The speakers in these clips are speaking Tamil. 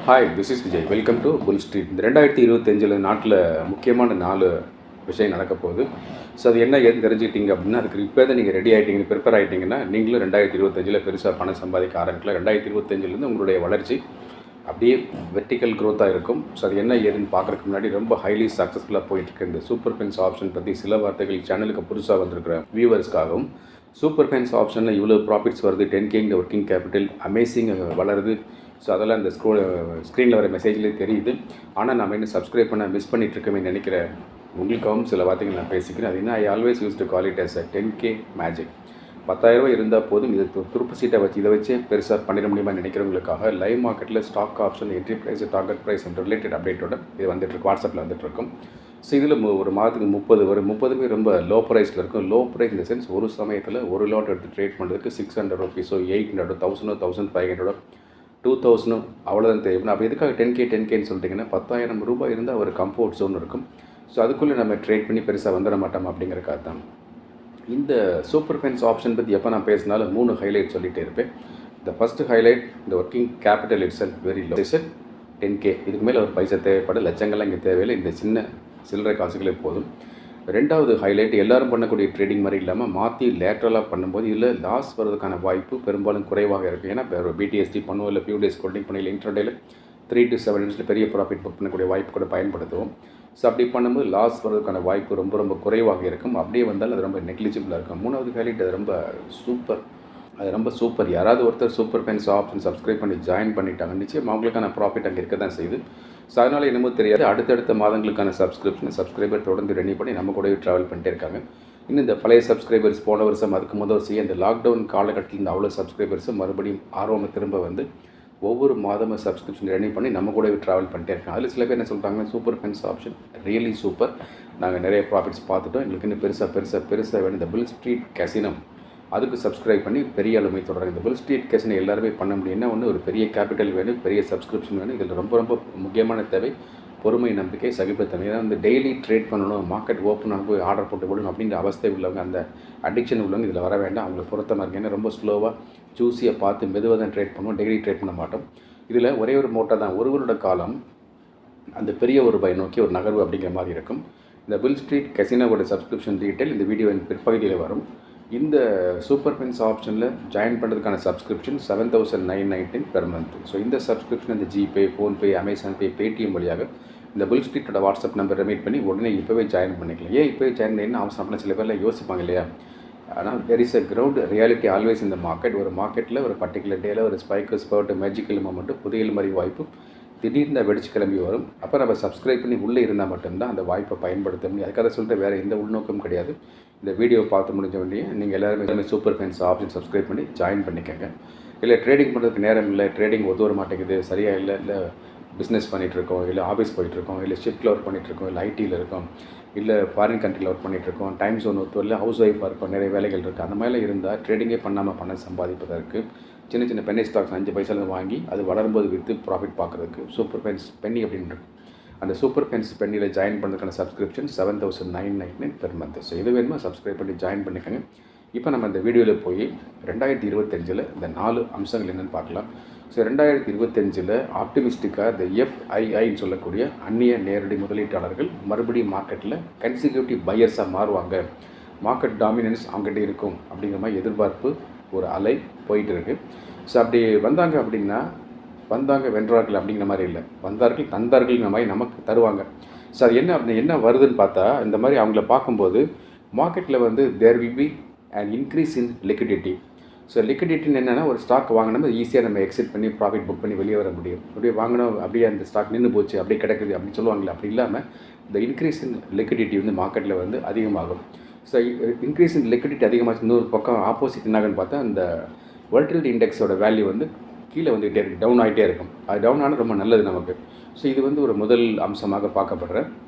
Hi, this is Vijay. Welcome to Bull Street. இந்த 2025 நாட்டில் முக்கியமான 4 விஷயம் நடக்க போகுது. ஸோ அது என்ன ஏதுன்னு தெரிஞ்சுக்கிட்டீங்க அப்படின்னா, அதுக்கு இப்போ தான் நீங்கள் ரெடி ஆகிட்டீங்க, ப்ரிப்பேர் ஆகிட்டிங்கன்னா, நீங்களும் 2025 பெருசாக பணம் சம்பாதிக்க ஆரம்பிக்கலாம். 2025 உங்களுடைய வளர்ச்சி அப்படியே வெர்டிக்கல் க்ரோத்தாக இருக்கும். ஸோ அது என்ன ஏதுன்னு பார்க்குறதுக்கு முன்னாடி ரொம்ப ஹைலி சக்ஸஸ்ஃபுல்லாக போயிட்டுருக்கு இந்த சூப்பர் பென்ஸ் ஆப்ஷன் பற்றி சில வார்த்தைகள் சேனலுக்கு புதுசாக வந்திருக்கிற வியூவர்ஸ்க்காகவும், சூப்பர் பென்ஸ் ஆப்ஷனில் இவ்வளோ ப்ராஃபிட்ஸ் வருது, 10K இந்த ஒர்க்கிங் கேபிட்டல் அமேசிங் வளருது. ஸோ அதெல்லாம் இந்த ஸ்க்ரீனில் வர மெசேஜ்லேயே தெரியுது. ஆனால் நம்ம இன்னும் சப்ஸ்கிரைப் பண்ண மிஸ் பண்ணிகிட்ருக்கோமே நினைக்கிற உங்களுக்காகவும் சில வார்த்தைகள் நான் பேசிக்கிறேன். அது என்ன, I always use to call it as a 10K magic. 10,000 இருந்தால் போதும், இது துருப்பு சீட்டை வச்சு இதை வச்சே பெருசாக பண்ணிட முடியுமா நினைக்கிறவங்களுக்காக லைவ் மார்க்கெட்டில் stock option, entry price, target price and related அப்டேட்டோட இது வந்துட்டுருக்கு, வாட்ஸ்அப்பில் வந்துட்டுருக்கும். ஸோ இதில் ஒரு மாதத்துக்கு 30 வரும். 30மே ரொம்ப லோ ப்ரைஸில் இருக்கும். லோ ப்ரைஸ் இந்த சென்ஸ் ஒரு சமயத்தில் ஒரு லாட் எடுத்து ட்ரேட் பண்ணுறதுக்கு 600 ருபீஸோ 800 1000 1500 2000 அவ்வளோதான் தேவைப்படும். அப்போ எதுக்காக 10Kன்னு சொல்லிட்டிங்கன்னா, 10,000 ரூபாய் இருந்தால் ஒரு கம்ஃபோர்ட் ஜோன் இருக்கும். ஸோ அதுக்குள்ளே நம்ம ட்ரேட் பண்ணி பெருசாக வந்துட மாட்டோம் அப்படிங்கிறக்காக தான். இந்த சூப்பர் பென்ஸ் ஆப்ஷன் பற்றி எப்போ நான் பேசினாலும் 3 ஹைலைட் சொல்லிகிட்டே இருப்பேன். இந்த ஃபஸ்ட்டு ஹைலைட், இந்த working capital it's very low, 10K. இதுக்கு மேலே ஒரு பைசா தேவைப்பட, லட்சங்கள்லாம் இங்கே தேவையில்லை, இந்த சின்ன சில்லறை காசுகளே போதும். ரெண்டாவது ஹைலைட், எல்லோரும் பண்ணக்கூடிய ட்ரேடிங் மாதிரி இல்லாமல் மாற்றி லேட்ரலாக பண்ணும்போது இதில் லாஸ் வர்றதுக்கான வாய்ப்பு பெரும்பாலும் குறைவாக இருக்குது. ஏன்னா இப்போ பிடிஎஸ்டி பண்ணுவோம், இல்லை ஃபியூ டேஸ் ஹோல்டிங் பண்ணி, இல்லை இன்ட்ராடேல 3 to 7 மினிட்ஸில் பெரிய ப்ராஃபிட் புக் பண்ணக்கூடிய வாய்ப்பு கூட பயன்படுத்துவோம். ஸோ அப்படி பண்ணும்போது லாஸ் வர்றதுக்கான வாய்ப்பு ரொம்ப ரொம்ப குறைவாக இருக்கும். அப்படியே வந்தாலும் அது ரொம்ப நெக்லிஜிபிளாக இருக்கும். மூணாவது ஹைலைட், அது ரொம்ப சூப்பர். யாராவது ஒருத்தர் சூப்பர் பென்ஸ் ஆப்ஷன் சப்ஸ்கிரைப் பண்ணி ஜாயின் பண்ணிட்டாங்க, நிச்சயம் அவங்களுக்கான ப்ராஃபிட் அங்கே இருக்க தான் செய்யுது. ஸோ அதனால் என்னமோ தெரியாது, அடுத்தடுத்த மாதங்களுக்கான சப்ஸ்கிரைபர் தொடர்ந்து ரெடி பண்ணி நம்ம கூடவே ட்ராவல் பண்ணிட்டே இருக்காங்க. இன்னும் இந்த பழைய சப்ஸ்கிரைபர்ஸ் போன வருஷம் அதுக்கு முதல் வருஷம் இந்த லாக்டவுன் காலகட்டத்தில் இந்த அவ்வளோ சப்ஸ்கிரைபர்ஸும் மறுபடியும் ஆர்வம் திரும்ப வந்து ஒவ்வொரு மாதமும் சப்ஸ்கிரிப்ஷன் ரெடி பண்ணி நம்ம கூடவே ட்ராவல் பண்ணிட்டே இருக்காங்க. அதில் சில பேர் என்ன சொல்கிறாங்கன்னா, சூப்பர் பென்ஸ் ஆப்ஷன் ரியலி சூப்பர், நாங்கள் நிறைய ப்ராஃபிட்ஸ் பார்த்துட்டோம், எங்களுக்கு இன்னும் பெருசாக வேணும், இந்த புல் ஸ்ட்ரீட் கசினோ அதுக்கு சப்ஸ்கிரைப் பண்ணி பெரிய அளவை தொடராங்க. இந்த புல் ஸ்ட்ரீட் கசினோ எல்லாருமே பண்ண முடியும்னா ஒன்று, ஒரு பெரிய கேபிட்டல் வேணும், பெரிய சப்ஸ்கிரிப்ஷன் வேணும். இதில் ரொம்ப ரொம்ப முக்கியமான தேவை பொறுமை, நம்பிக்கை, சகிப்புத்தன்மை. ஏன்னா வந்து டெய்லி ட்ரேட் பண்ணணும், மார்க்கெட் ஓப்பன் ஆகும் போய் ஆர்டர் போட்டு போடணும் அப்படின்ற அவஸ்தை உள்ளவங்க, அந்த அடிக்ஷன் உள்ளவங்க இதில் வர வேண்டாம். அவங்களுக்கு பொருத்தமாக இருக்குது. ஏன்னா ரொம்ப ஸ்லோவாக ஜூஸியாக பார்த்து மெதுவாக தான் ட்ரேட் பண்ணுவோம், டெய்லி ட்ரேட் பண்ண மாட்டோம். இதில் ஒரே ஒரு மோட்டோ தான், ஒரு வருட காலம் அந்த பெரிய ஒரு ரூபாய் நோக்கி ஒரு நகர்வு அப்படிங்கிற மாதிரி இருக்கும். இந்த புல் ஸ்ட்ரீட் கசினோவோட சப்ஸ்கிரிப்ஷன் டீட்டெயில் இந்த வீடியோவின் பிற்பகுதியில் வரும். இந்த சூப்பர் பென்ஸ் ஆப்ஷனில் ஜாயின் பண்ணுறதுக்கான சப்ஸ்கிரிப்ஷன் 7,919 பெர் மந்த். ஸோ இந்த சப்ஸ்கிரிப்ஷன் இந்த ஜிபே, ஃபோன்பே, அமேசான் பே, பேடிஎம் வழியாக இந்த புல் ஸ்ட்ரீட்டோட வாட்ஸ்அப் நம்பர் ரெமீட் பண்ணி உடனே இப்போவே ஜாயின் பண்ணிக்கலாம். ஏன் இப்போவே ஜாயின் பண்ணி அவசரம் அப்படின்னா சில பேர்லாம் யோசிப்பாங்க இல்லையா. ஆனால் there is a ground reality always இந்த மார்க்கெட். ஒரு மார்க்கெட்டில் ஒரு பர்டிகுலர் டேயில் ஒரு ஸ்பைக்கு, ஸ்பர்ட், மேஜிக்கல் மூமெண்ட்டு, புதிய மாதிரி வாய்ப்பு திடீர்னு வெடிச்சு கிளம்பி வரும். அப்போ நம்ம சப்ஸ்கிரைப் பண்ணி உள்ளே இருந்தால் மட்டும்தான் அந்த வாய்ப்பை பயன்படுத்த முடியும். அதுக்காக சொல்லிட்டு வேறு எந்த உள்நோக்கம் கிடையாது. இந்த வீடியோ பார்த்து முடிஞ்ச வேண்டிய நீங்கள் எல்லாருமே சூப்பர் பென்ஸ் ஆப்ஷன் சப்ஸ்கிரைப் பண்ணி ஜாயின் பண்ணிக்கோங்க. இல்லை ட்ரேடிங் பண்ணுறதுக்கு நேரம் இல்லை, ட்ரேடிங் ஒத்து வர மாட்டேங்குது, சரியாக இல்லை பிஸ்னஸ் பண்ணிகிட்ருக்கோம், இல்லை ஆஃபீஸ் போயிட்டுருக்கோம், இல்லை ஷிஃப்ட்டில் ஒர்க் பண்ணிகிட்ருக்கோம், இல்லை ஐடியில் இருக்கோம், இல்லை ஃபாரின் கண்ட்ரியில் ஒர்க் பண்ணிகிட்ருக்கோம், டைம் ஜோன் ஒத்து இல்லை, ஹவுஸ் ஒய்ஃபாக இருக்கும், நிறைய வேலைகள் இருக்குது. அந்த மாதிரிலாம் இருந்தால் ட்ரேடிங்கே பண்ணாமல் பணம் சம்பாதிப்பதற்கு சின்ன பென்னி ஸ்டாக்ஸ் 5 பைசாவில் வாங்கி அது வளரும்போது விற்று ப்ராஃபிட் பார்க்குறதுக்கு சூப்பர் பென்ஸ் பென்னி அப்படின்றது, அந்த சூப்பர் பென்ஸ் பென்னியில் ஜாயின் பண்ணுறதுக்கான சப்ஸ்கிரிப்ஷன் 7,919 பெர் மந்த். ஸோ இது வேணுமா சப்ஸ்கிரைப் பண்ணி ஜாயின் பண்ணிக்கோங்க. இப்போ நம்ம இந்த வீடியோவில் போய் 2025 இந்த 4 அம்சங்கள் என்னென்னு பார்க்கலாம். ஸோ 2025 ஆப்டிமிஸ்டிக்காக இந்த FIIன்னு சொல்லக்கூடிய அந்நிய நேரடி முதலீட்டாளர்கள் மறுபடியும் மார்க்கெட்டில் கன்சிக்யூட்டிவ் பையர்ஸாக மாறுவாங்க, மார்க்கெட் டாமினன்ஸ் அவங்ககிட்ட இருக்கும் அப்படிங்கிற மாதிரி எதிர்பார்ப்பு ஒரு அலை போயிட்டு இருக்குது. ஸோ அப்படி வந்தாங்க வென்றார்கள் அப்படிங்கிற மாதிரி இல்லை, வந்தார்கள் தந்தார்கள்ங்கிற மாதிரி நமக்கு தருவாங்க. ஸோ அது என்ன வருதுன்னு பார்த்தா, இந்த மாதிரி அவங்கள பார்க்கும்போது மார்க்கெட்டில் வந்து there will be and increase in liquidity. So லிக்விடிட்டின்னு என்னென்னா, ஒரு ஸ்டாக் வாங்கினோம் ஈஸியாக நம்ம எக்ஸிட் பண்ணி ப்ராஃபிட் புக் பண்ணி வெளியே வர முடியும். அப்படியே வாங்கினோம் அப்படியே அந்த ஸ்டாக் நின்று போச்சு அப்படியே கிடக்குது அப்படின்னு சொல்லுவாங்களே, அப்படி இல்லாமல் இந்த இன்க்ரீஸ் இன் லிக்விடிட்டி வந்து மார்க்கெட்டில் வந்து அதிகமாகும். ஸோ இன்க்ரீஸ் இன் லிக்விடிட்டி அதிகமாச்சு, இன்னொரு பக்கம் ஆப்போசிட் என்னாகன்னு பார்த்தா அந்த வொலட்டிலிட்டி இண்டெக்ஸோட வேல்யூ வந்து கீழே வந்துகிட்டே இருக்குது, டவுன் ஆகிட்டே இருக்கும். அது டவுன் ஆனால் ரொம்ப நல்லது நமக்கு. ஸோ இது வந்து ஒரு முதல் அம்சமாக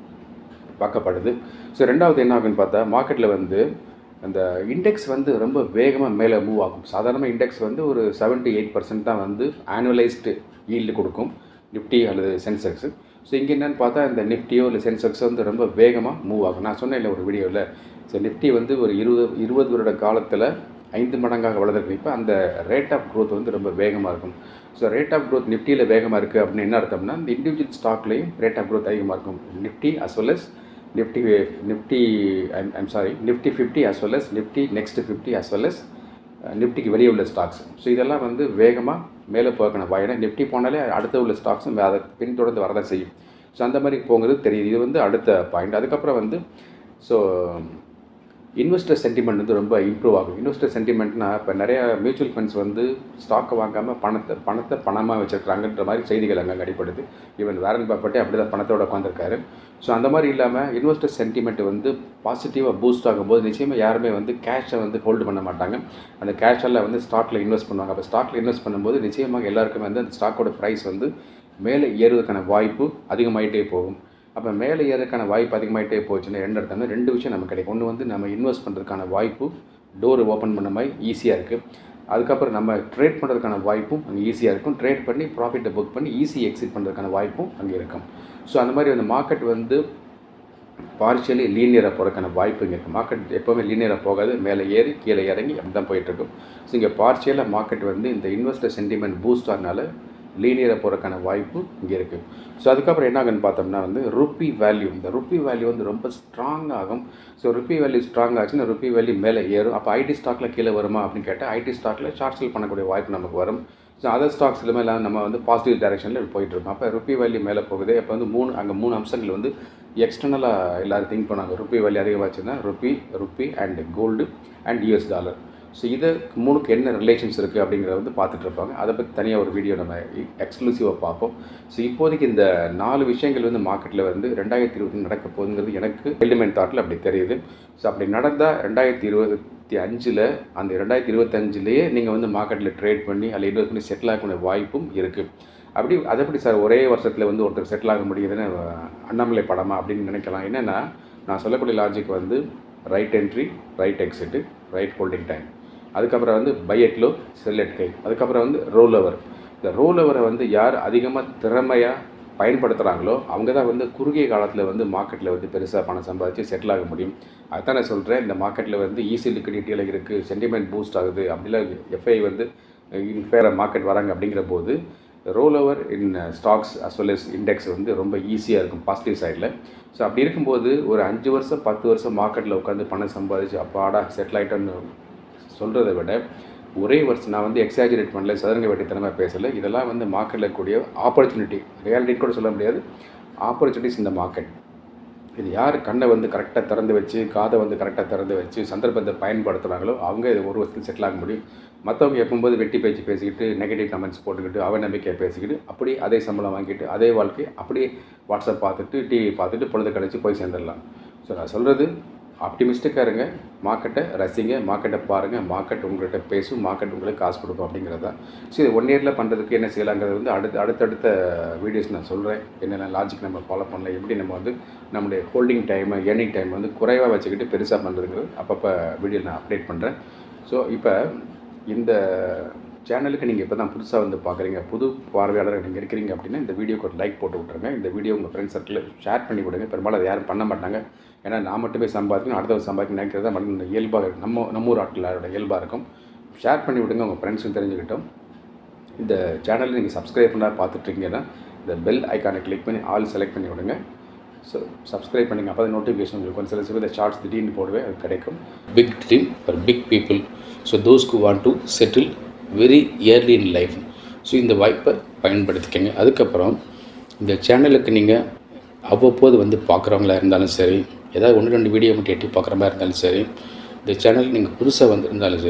பார்க்கப்படுது. ஸோ ரெண்டாவது என்ன ஆகுன்னு பார்த்தா, மார்க்கெட்டில் வந்து அந்த இண்டெக்ஸ் வந்து ரொம்ப வேகமாக மேலே மூவ் ஆகும். சாதாரணமாக இண்டெக்ஸ் வந்து ஒரு 7 to 8% தான் வந்து ஆனுவலைஸ்டு ஈல்டு கொடுக்கும், நிஃப்டி அல்லது சென்செக்ஸு. ஸோ இங்கே என்னென்னு பார்த்தா, இந்த நிஃப்டியோ இல்லை சென்செக்ஸோ வந்து ரொம்ப வேகமாக மூவ் ஆகும். நான் சொன்னேன் இல்லை ஒரு வீடியோவில், ஸோ நிஃப்டி வந்து ஒரு 20 வருட காலத்தில் 5 மடங்காக வளர்ந்துருக்கு. அந்த ரேட் ஆஃப் க்ரோத் வந்து ரொம்ப வேகமாக இருக்கும். ஸோ ரேட் ஆஃப் க்ரோத் நிஃப்டியில் வேகமாக இருக்குது அப்படின்னு என்ன அர்த்தம்னா, இந்த இண்டிவிஜுவல் ஸ்டாக்லேயும் ரேட் ஆஃப் க்ரோத் அதிகமாக இருக்கும். Nifty as well as Nifty Nifty Nifty 50 as well as Nifty next 50 as well as நிஃப்டிக்கு வெளியே உள்ள ஸ்டாக்ஸ். ஸோ இதெல்லாம் வந்து வேகமாக மேலே போகணும். ஏன்னா நிஃப்டி போனாலே அடுத்த உள்ள ஸ்டாக்ஸும் அதை பின்தொடர்ந்து வரதான் செய்யும். ஸோ அந்த மாதிரி போங்கிறது தெரியுது. இது வந்து அடுத்த பாயிண்ட். அதுக்கப்புறம் வந்து ஸோ இன்வெஸ்டர் சென்டிமெண்ட் வந்து ரொம்ப இம்ப்ரூவ் ஆகும். இன்வெஸ்டர் சென்டிமெண்ட்னா இப்போ நிறையா மியூச்சுவல் ஃபண்ட்ஸ் வந்து ஸ்டாக்கை வாங்காமல் பணத்தை பணமாக வச்சுருக்காங்கன்ற மாதிரி செய்திகள் அங்கே அடிப்படுது. ஈவன் வாரன் பஃபெட்டே அப்படி தான் பணத்தோடு உட்காந்துருக்காரு. ஸோ அந்த மாதிரி இல்லாமல் இன்வெஸ்டர் சென்டிமெண்ட் வந்து பாசிட்டிவாக பூஸ்ட் ஆகும்போது நிச்சயமாக யாருமே வந்து கேஷை வந்து ஹோல்டு பண்ண மாட்டாங்க. அந்த கேஷெல்லாம் வந்து ஸ்டாக்கில் இன்வெஸ்ட் பண்ணுவாங்க. அப்போ ஸ்டாக்கில் இன்வெஸ்ட் பண்ணும்போது நிச்சயமாக எல்லாருக்குமே வந்து அந்த ஸ்டாக்கோட ப்ரைஸ் வந்து மேலே ஏறுவதற்கான வாய்ப்பு அதிகமாகிட்டே போகும். அப்போ மேலே ஏறதுக்கான வாய்ப்பு அதிகமாகிட்டே போச்சுன்னா என்ன அர்த்தம்னா, 2 விஷயம் நமக்கு கிடைக்கும். ஒன்று வந்து நம்ம இன்வெஸ்ட் பண்ணுறதுக்கான வாய்ப்பு டோர் ஓப்பன் பண்ண மாதிரி ஈஸியாக இருக்குது. அதுக்கப்புறம் நம்ம ட்ரேட் பண்ணுறதுக்கான வாய்ப்பும் அங்கே ஈஸியாக இருக்கும். ட்ரேட் பண்ணி ப்ராஃபிட்டை புக் பண்ணி ஈஸி எக்ஸிட் பண்ணுறதுக்கான வாய்ப்பும் அங்கே இருக்கும். ஸோ அந்த மாதிரி அந்த மார்க்கெட் வந்து பார்ஷியலி லீனியராக போகிறதுக்கான வாய்ப்பு இங்கே இருக்குது. மார்க்கெட் எப்போவுமே லீனியராக போகாது, மேலே ஏறி கீழே இறங்கி அப்படி தான் போயிட்டுருக்கும். ஸோ இங்கே பார்ஷியலாக மார்க்கெட் வந்து இந்த இன்வெஸ்டர் சென்டிமெண்ட் பூஸ்ட் ஆனால லீனியராக போகிறதுக்கான வாய்ப்பு இங்கே இருக்குது. ஸோ அதுக்கப்புறம் என்ன ஆகுன்னு பார்த்தோம்னா வந்து ருப்பி வேல்யூ, இந்த ருப்பி வேல்யூ வந்து ரொம்ப ஸ்ட்ராங் ஆகும். ஸோ ருப்பி வேல்யூ ஸ்ட்ராங் ஆச்சுன்னா ருப்பி வேல்யூ மேலே ஏறும். அப்போ ஐடி ஸ்டாக்கில் கீழே வருமா அப்படின்னு கேட்டால் ஐடி ஸ்டாக்கில் ஷார்ட் செல் பண்ணக்கூடிய வாய்ப்பு நமக்கு வரும். ஸோ அதர் ஸ்டாக்ஸ்லுமே எல்லாம் நம்ம வந்து பாசிட்டிவ் டைரெக்ஷனில் போயிட்டுருக்கோம். அப்போ ருப்பி வேல்யூ மேலே போகுது. அப்போ வந்து அங்கே மூணு அம்சங்கள் வந்து எக்ஸ்டர்னலாக எல்லோரும் திங்க் பண்ணாங்க. ருப்பி வேல்யூ அதிகமாச்சுன்னா rupee and gold and US dollar. So இது 3க்கு என்ன ரிலேஷன்ஸ் இருக்குது அப்படிங்கிறத வந்து பார்த்துட்ருப்பாங்க. அதை பற்றி தனியாக ஒரு வீடியோ நம்ம எக்ஸ்க்ளூசிவாக பார்ப்போம். ஸோ இப்போதைக்கு இந்த 4 விஷயங்கள் வந்து மார்க்கெட்டில் வந்து 2020 நடக்க போகுதுங்கிறது எனக்கு எலிமெண்ட் தாட்டில் அப்படி தெரியுது. ஸோ அப்படி நடந்தால் 2025 அந்த 2025லேயே நீங்கள் வந்து மார்க்கெட்டில் ட்ரேட் பண்ணி அதில் இன்வெஸ்ட் பண்ணி செட்டில் ஆகக்கூடிய வாய்ப்பும் இருக்குது. அது எப்படி சார் ஒரே வருஷத்தில் வந்து ஒருத்தர் செட்டில் ஆக முடியுதுன்னு அண்ணாமலை படமா அப்படின்னு நினைக்கலாம். என்னென்னா நான் சொல்லக்கூடிய லாஜிக் வந்து right entry, right exit, right holding time. அதுக்கப்புறம் வந்து பை எட் லோ, செல் எட் கை. அதுக்கப்புறம் வந்து ரோல் ஓவர். இந்த ரோல் ஓவரை வந்து யார் அதிகமாக திறமையாக பயன்படுத்துகிறாங்களோ அவங்க தான் வந்து குறுகிய காலத்தில் வந்து மார்க்கெட்டில் வந்து பெருசாக பணம் சம்பாதிச்சு செட்டில் ஆக முடியும். அதுதான் நான் சொல்கிறேன். இந்த மார்க்கெட்டில் வந்து ஈஸி லிக்விடிட்டியில் இருக்குது, சென்டிமெண்ட் பூஸ்ட் ஆகுது, அப்படிலாம் எஃப்ஐ வந்து ஃபேராக மார்க்கெட் வராங்க அப்படிங்கிற போது roll over in stocks as well as index வந்து ரொம்ப ஈஸியாக இருக்கும் பாசிட்டிவ் சைடில். ஸோ அப்படி இருக்கும்போது ஒரு 5 வருஷம் 10 வருஷம் மார்க்கெட்டில் உட்காந்து பணம் சம்பாதிச்சு அப்பாடா செட்டில் ஆகிட்டோன்னு சொல்கிறத விட ஒரே வருஷம் நான் வந்து எக்ஸாஜரேட் பண்ணல, சதுரங்க வெட்டித்தனமாக பேசலை. இதெல்லாம் வந்து மார்க்கெட்டில் இருக்கக்கூடிய ஆப்பர்ச்சுனிட்டி, ரியாலிட்டி கூட சொல்ல முடியாது, ஆப்பர்ச்சுனிட்டிஸ் இந்த மார்க்கெட். இது யார் கண்ணை வந்து கரெக்டாக திறந்து வச்சு காதை வந்து கரெக்டாக திறந்து வச்சு சந்தர்ப்பத்தை பயன்படுத்துகிறாங்களோ அவங்க இது ஒரு வருஷத்தில் செட்டில் ஆக முடியும். மற்றவங்க எப்போம்போது வெட்டி பேச்சு பேசிக்கிட்டு நெகட்டிவ் கமெண்ட்ஸ் போட்டுக்கிட்டு அவநம்பிக்கையை பேசிக்கிட்டு அப்படி அதே சம்பளம் வாங்கிட்டு அதே வாழ்க்கை அப்படியே வாட்ஸ்அப் பார்த்துட்டு டிவி பார்த்துட்டு பொழுது கழிச்சு போய் சேர்ந்துடலாம். ஸோ நான் சொல்கிறது ஆப்டிமிஸ்டிக்காக இருங்க, மார்க்கெட்டை ரசிங்க, மார்க்கெட்டை பாருங்கள், மார்க்கெட் உங்கள்கிட்ட பேசும், மார்க்கெட் உங்களுக்கு காசு கொடுக்கும் அப்படிங்கிறது தான். ஸோ இது 1 இயரில் பண்ணுறதுக்கு என்ன செய்யலாங்கிறது வந்து அடுத்தடுத்த வீடியோஸ் நான் சொல்கிறேன். என்னென்ன லாஜிக் நம்ம ஃபாலோ பண்ணல, எப்படி நம்ம வந்து நம்முடைய ஹோல்டிங் டைமை ஏர்னிங் டைம் வந்து குறைவாக வச்சுக்கிட்டு பெருசாக பண்ணுறதுங்கிறது அப்பப்போ வீடியோ நான் அப்டேட் பண்ணுறேன். ஸோ இப்போ இந்த சேனலுக்கு நீங்கள் இப்போ தான் புதுசாக வந்து பார்க்குறீங்க, புது பார்வையாளர் நீங்கள் இருக்கிறீங்க அப்படின்னா இந்த வீடியோக்கு ஒரு லைக் போட்டு விட்ருங்க. இந்த வீடியோ உங்கள் ஃப்ரெண்ட்ஸ் சர்க்கிளில் ஷேர் பண்ணி விடுங்க. பெரும்பாலும் அதை யாரும் பண்ண மாட்டாங்க. ஏன்னா நான் மட்டுமே சம்பாதிக்கணும், அடுத்தவங்க சம்பாதிக்கணும் நினைக்கிறதா மட்டும் இயல்பாக நம்ம ஊர் ஆட்களோட இயல்பாக இருக்கும். ஷேர் பண்ணி விடுங்க, உங்கள் ஃப்ரெண்ட்ஸும் தெரிஞ்சுக்கிட்டோம். இந்த சேனலில் நீங்கள் சப்ஸ்கிரைப் பண்ணால் பார்த்துட்ருக்கீங்கன்னா இந்த பெல் ஐக்கானை கிளிக் பண்ணி ஆல் செலக்ட் பண்ணி விடுங்க. ஸோ சப்ஸ்கிரைப் பண்ணுங்கள். அப்போ தான் நோட்டிஃபிகேஷன் உங்களுக்கு கொஞ்சம் சில இந்த ஷார்ட்ஸ் திடீர்னு போடுவேன், அது கிடைக்கும். Big dream for big people. So those who want to settle very early in life. So இந்த வாய்ப்பை பயன்படுத்திக்கங்க. அதுக்கப்புறம் இந்த சேனலுக்கு நீங்கள் அவ்வப்போது வந்து பார்க்குறவங்களா இருந்தாலும் சரி, ஏதாவது 1-2 வீடியோ மட்டும் எட்டி பார்க்குற மாதிரி இருந்தாலும் சரி, இந்த சேனல் நீங்கள் புதுசாக வந்திருந்தாலும் சரி,